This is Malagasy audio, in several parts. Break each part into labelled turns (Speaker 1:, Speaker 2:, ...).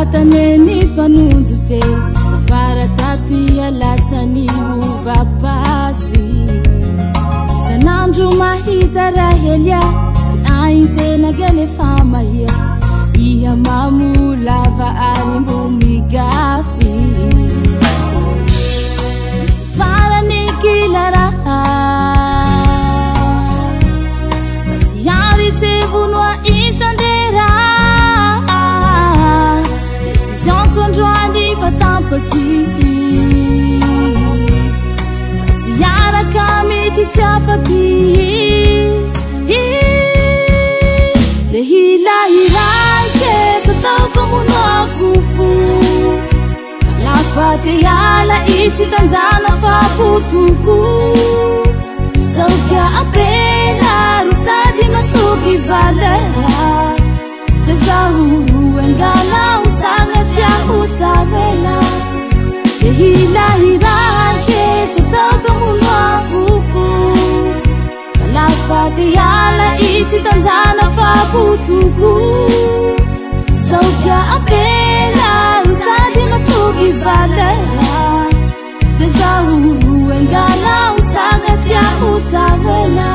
Speaker 1: Taneni fanunjutse para tatia lasani uvapasi sanandru mahita rahelia aintena gele famaya ia mamu lava arimbu migafi sifara nikilara tiari tevunwa isandera Controlli fatapaki Satiara kami tichafaki Lehila hiranke tatau kamuno akufu Lafate yala iti tanzana faputuku Saukia apela rusadi matuki valera Tezahuru engala usanga sia utavela Lehila hirake tataka munwa kufu Kalafati yala iti tanzana faputuku Saukia apela usadi matuki valera Tezahuru engala usanga sia utavela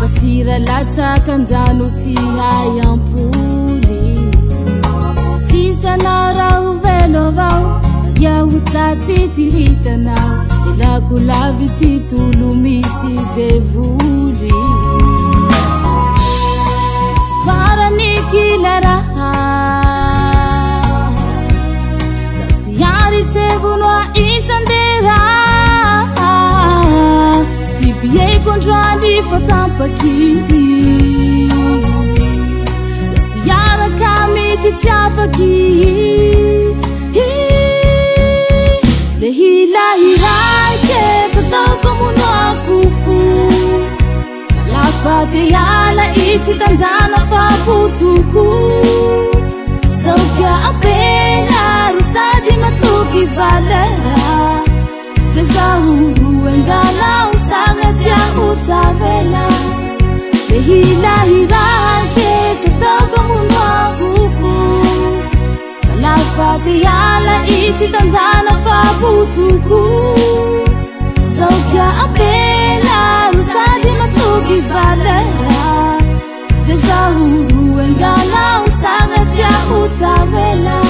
Speaker 1: Basira lata kanjanu ti hayampuli Tisa na rau velo vau Ya utati tirita nau Ila kulavi ti tulumisi devuli Sifara nikilara Zauti yari tevunwa isandera Tibiye kontrandi fatampaki Yara kami tichafaki Lehila hirake tatau kamuno akufu Lafate yala iti tanzana faputuku Saukia apela rusadi matuki valera Tezahuru engala usanga sia utavela Lehila hirake tataka munwa kufu Kalafati yala iti tanzana faputuku Saukia apela rusadi matuki valera Tezahuru engala usanga sia utavela